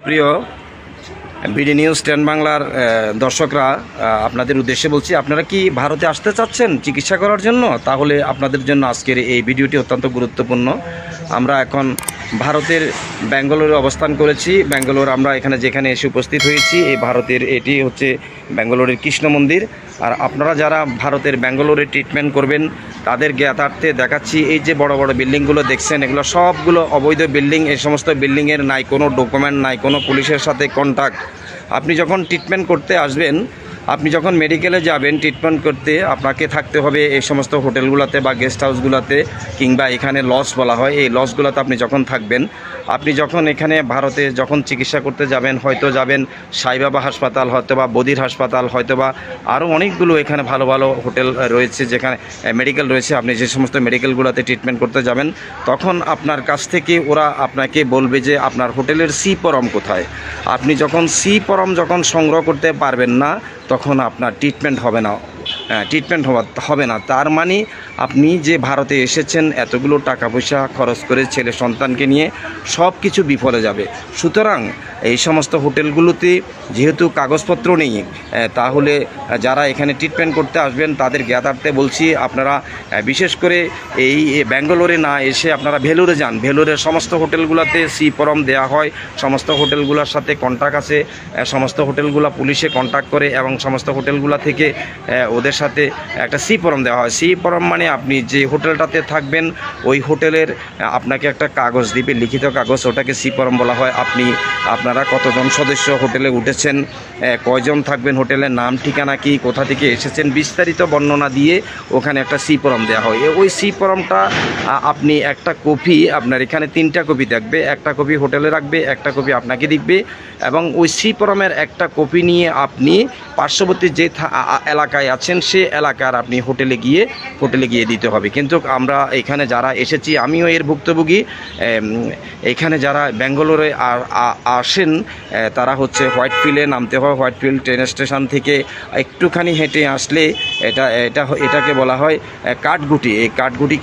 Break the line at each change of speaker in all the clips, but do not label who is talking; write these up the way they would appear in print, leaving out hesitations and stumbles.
প্রিয় BD news 10 বাংলার দর্শকরা, আপনাদের উদ্দেশ্যে বলছি, আপনারা কি ভারতে আসতে চাচ্ছেন চিকিৎসা করার জন্য? তাহলে আপনাদের জন্য আজকের এই ভিডিওটি অত্যন্ত গুরুত্বপূর্ণ। আমরা এখন ভারতের ব্যাঙ্গালোরে অবস্থান করেছি। ব্যাঙ্গালোর আমরা যেখানে এসে উপস্থিত হয়েছি, এই ভারতের এটি হচ্ছে ব্যাঙ্গালোরের কৃষ্ণ মন্দির। আর আপনারা যারা ভারতের ব্যাঙ্গালোরে ট্রিটমেন্ট করবেন তাদের জ্ঞাতার্থে দেখাচ্ছি, এই যে বড় বড় বিল্ডিংগুলো দেখছেন, এগুলো সবগুলো অবৈধ বিল্ডিং। এই সমস্ত বিল্ডিংয়ের নাই কোনো ডকুমেন্ট, নাই কোনো পুলিশের সাথে কন্ট্যাক্ট। আপনি যখন ট্রিটমেন্ট করতে আসবেন, আপনি যখন মেডিকেলে যাবেন ট্রিটমেন্ট করতে, আপনাকে থাকতে হবে এই সমস্ত হোটেলগুলোতে বা গেস্ট হাউসগুলোতে, কিংবা এখানে লজ বলা হয়, এই লজগুলোতে আপনি যখন থাকবেন, আপনি যখন এখানে ভারতে যখন চিকিৎসা করতে যাবেন, হয়তো যাবেন সাইবাবা হাসপাতাল, হয়তো বা বদির হাসপাতাল, হয়তো বা আরও অনেকগুলো এখানে ভালো ভালো হোটেল রয়েছে, যেখানে মেডিকেল রয়েছে। আপনি যে সমস্ত মেডিকেলগুলোতে ট্রিটমেন্ট করতে যাবেন, তখন আপনার কাছ থেকে ওরা আপনাকে বলবে যে আপনার হোটেলের সি ফরম কোথায়। আপনি যখন সি ফরম সংগ্রহ করতে পারবেন না, তখন আপনার ট্রিটমেন্ট হবে না। তার মানে আপনি যে ভারতে এসেছেন, এতগুলো টাকা পয়সা খরচ করে ছেলে সন্তানকে নিয়ে সব কিছু বিফলে যাবে। সুতরাং এই সমস্ত হোটেলগুলোতে যেহেতু কাগজপত্র নেই, তাহলে যারা এখানে ট্রিটমেন্ট করতে আসবেন তাদের জ্ঞাতার্থে বলছি, আপনারা বিশেষ করে এই ব্যাঙ্গালোরে না এসে আপনারা ভেলোরে যান। ভেলোরের সমস্ত হোটেলগুলোতে সি ফরম দেওয়া হয়। সমস্ত হোটেলগুলোর সাথে কন্ট্যাক্ট আছে, সমস্ত হোটেলগুলো পুলিশে কন্ট্যাক্ট করে, এবং সমস্ত হোটেলগুলো থেকে ওদের সাথে একটা সি ফরম দেওয়া হয়। সি ফরম মানে আপনি যে হোটেলটাতে থাকবেন, ওই হোটেলের আপনাকে একটা কাগজ দিবে, লিখিত কাগজ, ওটাকে সি ফরম বলা হয়। আপনারা কতজন সদস্য হোটেলে উঠেছেন, কয়জন থাকবেন, হোটেলের নাম ঠিকানা কি, কোথা থেকে এসেছেন, বিস্তারিত বর্ণনা দিয়ে ওখানে একটা সি ফরম দেওয়া হয়। ওই সি ফরমটা আপনি একটা কপি, আপনার এখানে 3টা কপি থাকবে, একটা কপি হোটেলে রাখবে, একটা কপি আপনাকে দিবে, এবং ওই সি ফরমের একটা কপি নিয়ে আপনি পার্শ্ববর্তী যে এলাকায় আছেন সে এলাকার আপনি হোটেলে গিয়ে দিতে হবে। কিন্তু আমরা এখানে যারা এসেছি, আমিও এর ভুক্তভোগী, এখানে যারা ব্যাঙ্গালোরে আসেন, তারা হচ্ছে হোয়াইটফিল্ডে নামতে হয়। হোয়াইটফিল্ড ট্রেন স্টেশন থেকে একটুখানি হেঁটে আসলে এটাকে বলা হয় কাঠগুটি। এই কাঠগুটি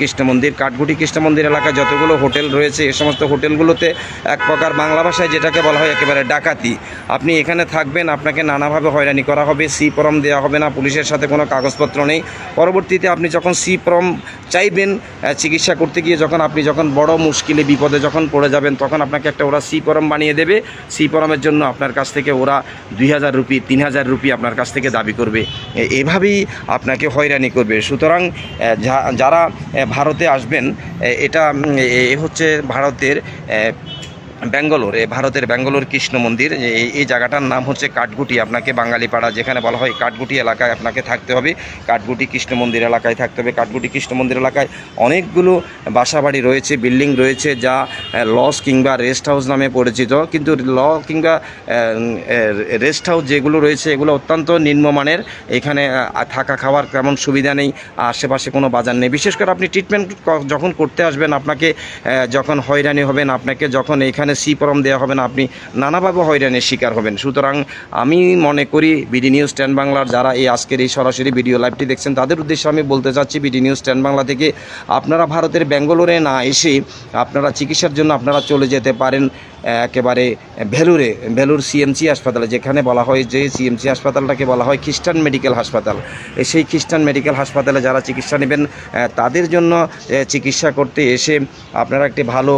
কৃষ্ণ মন্দির এলাকায় যতগুলো হোটেল রয়েছে, এই সমস্ত হোটেলগুলোতে এক প্রকার বাংলা ভাষায় যেটাকে বলা হয় একেবারে ডাকাতি। আপনি এখানে থাকবেন, আপনাকে নানাভাবে হয়রানি করা হবে, সি ফরম দেওয়া হবে না, পুলিশের সাথে কোনো কাগজপত্র নেই। পরবর্তীতে আপনি যখন সি ফরম চাইবেন চিকিৎসা করতে গিয়ে, যখন বড় মুশকিলে বিপদে যখন পড়ে যাবেন, তখন আপনাকে একটা ওরা সি ফরম বানিয়ে দেবে। সি ফরমের জন্য আপনার কাছ থেকে ওরা 2000 রুপি 3000 রুপি আপনার কাছ থেকে দাবি করবে। এভাবেই আপনাকে হয়রানি করবে। সুতরাং যারা ভারতে আসবেন, এটা হচ্ছে ভারতের ব্যাঙ্গালোর কৃষ্ণ মন্দির। এই জায়গাটার নাম হচ্ছে কাঠগুটি। আপনাকে বাঙালিপাড়া যেখানে বলা হয় কাঠগুটি এলাকায় আপনাকে থাকতে হবে। কাঠগুটি কৃষ্ণ মন্দির এলাকায় থাকতে হবে। কাঠগুটি কৃষ্ণ মন্দির এলাকায় অনেকগুলো বাসাবাড়ি রয়েছে, বিল্ডিং রয়েছে, যা লজ কিংবা রেস্ট হাউস নামে পরিচিত। কিন্তু কিংবা রেস্ট হাউস যেগুলো রয়েছে, এগুলো অত্যন্ত নিম্নমানের। এখানে থাকা খাওয়ার তেমন সুবিধা নেই, আশেপাশে কোনো বাজার নেই। বিশেষ করে আপনি ট্রিটমেন্ট যখন করতে আসবেন, আপনাকে যখন হয়রানি হবেন, আপনাকে যখন এখানে সি ফরম দেওয়া হবে না, আপনি নানাভাবে হয়রানির শিকার হবেন। সুতরাং আমি মনে করি বিডি নিউজ 10 বাংলার যারা আজকের এই সরাসরি ভিডিও লাইভটি দেখছেন, তাদের উদ্দেশ্যে আমি বলতে চাচ্ছি, বিডি নিউজ 10 বাংলা থেকে আপনারা ভারতের ব্যাঙ্গালোরে না এসে আপনারা চিকিৎসার জন্য আপনারা চলে যেতে পারেন একেবারে ভেলুর সিএমসি হাসপাতালে, যেখানে বলা হয় যে সিএমসি হাসপাতালটাকে বলা হয় খ্রিস্টান মেডিকেল হাসপাতাল। সেই খ্রিস্টান মেডিকেল হাসপাতালে যারা চিকিৎসা নেবেন, তাদের জন্য চিকিৎসা করতে এসে আপনারা একটি ভালো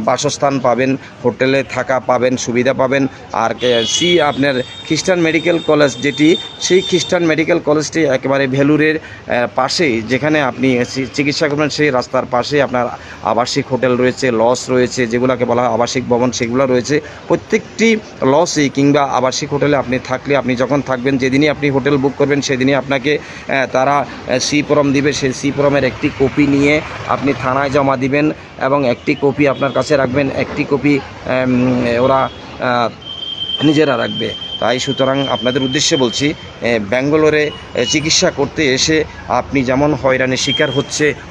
বাসস্থান পাবেন, হোটেলে থাকা পাবেন, সুবিধা পাবেন। আর আপনার খ্রিস্টান মেডিকেল কলেজ সেই খ্রিস্টান মেডিকেল কলেজটি একেবারে ভেলুরের পাশেই, যেখানে আপনি চিকিৎসা করবেন সেই রাস্তার পাশে আপনার আবাসিক হোটেল রয়েছে, লজ রয়েছে, যেগুলোকে বলা হয় আবাসিক ভবন, সেগুলো রয়েছে। প্রত্যেকটি লজে কিংবা আবাসিক হোটেলে আপনি থাকলে, আপনি যখন থাকবেন, যেদিনই আপনি হোটেল বুক করবেন, সেদিনই আপনাকে তারা সি ফরম দিবে। সেই সি ফরমের একটি কপি নিয়ে আপনি থানায় জমা দিবেন, এবং একটি কপি আপনার কাছে রাখবেন, একটি কপি ওরা নিজেরা রাখবে। তাই সুতরাং আপনাদের উদ্দেশ্যে বলছি, ব্যাঙ্গালোরে চিকিৎসা করতে এসে আপনি যেমন হয়রানির শিকার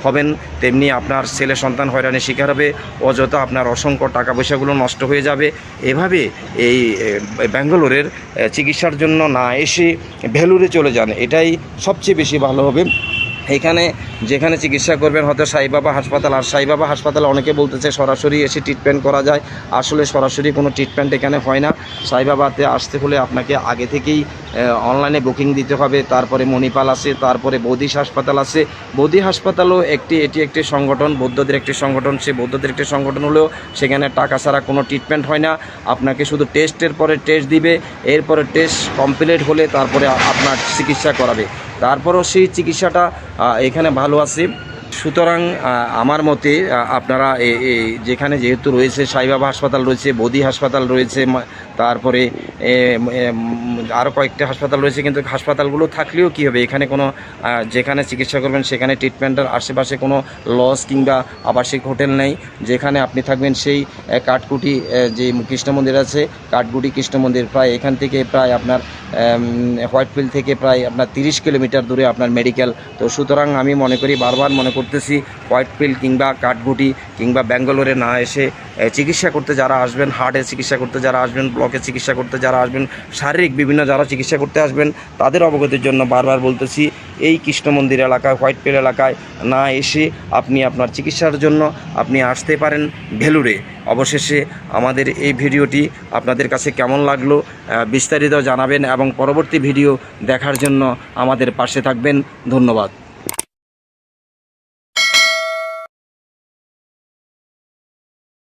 হবেন, তেমনি আপনার ছেলে সন্তান হয়রানির শিকার হবে, অযথা আপনার অসংখ্য টাকা পয়সাগুলো নষ্ট হয়ে যাবে। এভাবে এই ব্যাঙ্গালোরের চিকিৎসার জন্য না এসে ভেলুরে চলে যান, এটাই সবচেয়ে বেশি ভালো হবে। এখানে যেখানে চিকিৎসা করবেন হয়তো সাইবাবা হাসপাতাল, আর সাইবাবা হাসপাতালে অনেকে বলতেছে সরাসরি এসে ট্রিটমেন্ট করা যায়। আসলে সরাসরি কোনো ট্রিটমেন্ট এখানে হয় না। সাইবাবাতে আসতে হলে আপনাকে আগে থেকেই অনলাইনে বুকিং দিতে হবে। তারপরে মণিপাল আছে, তারপরে বৌদিশ হাসপাতাল আছে। বৌদি হাসপাতালও এটি একটি সংগঠন, বৌদ্ধদের একটি সংগঠন। সেই বৌদ্ধদের একটি সংগঠন হলেও সেখানে টাকা ছাড়া কোনো ট্রিটমেন্ট হয় না। আপনাকে শুধু টেস্টের পরে টেস্ট দিবে, এরপরে টেস্ট কমপ্লিট হলে তারপরে আপনার চিকিৎসা করাবে। তারপরও সেই চিকিৎসাটা এখানে ভালো আছে। সুতরাং আমার মতে আপনারা যেখানে যেহেতু রয়েছে সাইবাবা হাসপাতাল রয়েছে, বৌদি হাসপাতাল রয়েছে, তারপরে আরও কয়েকটা হাসপাতাল রয়েছে, কিন্তু হাসপাতালগুলো থাকলেও কী হবে, এখানে কোনো যেখানে চিকিৎসা করবেন সেখানে ট্রিটমেন্টের আশেপাশে কোনো লজ কিংবা আবাসিক হোটেল নেই। যেখানে আপনি থাকবেন সেই কাঠকুটি যে কৃষ্ণ মন্দির আছে, কাঠকুটি কৃষ্ণ মন্দির প্রায় এখান থেকে প্রায় আপনার হোয়াইটফিল্ড থেকে প্রায় আপনার 30 কিলোমিটার দূরে আপনার মেডিকেল। তো সুতরাং আমি মনে করি, বারবার মনে করতেছি, হোয়াইটফিল্ড কিংবা কাঠগুটি কিংবা ব্যাঙ্গালোরে না এসে চিকিৎসা করতে যারা আসবেন, হার্টের চিকিৎসা করতে যারা আসবেন, ব্লকের চিকিৎসা করতে যারা আসবেন, শারীরিক বিভিন্ন যারা চিকিৎসা করতে আসবেন, তাদের অবগতির জন্য বারবার বলতেছি, এই কৃষ্ণ মন্দির এলাকায়, হোয়াইটফিল্ড এলাকায় না এসে আপনি আপনার চিকিৎসার জন্য আপনি আসতে পারেন ভেলুরে। অবশেষে আমাদের এই ভিডিওটি আপনাদের কাছে কেমন লাগলো বিস্তারিত জানাবেন এবং পরবর্তী ভিডিও দেখার জন্য আমাদের পাশে থাকবেন। ধন্যবাদ।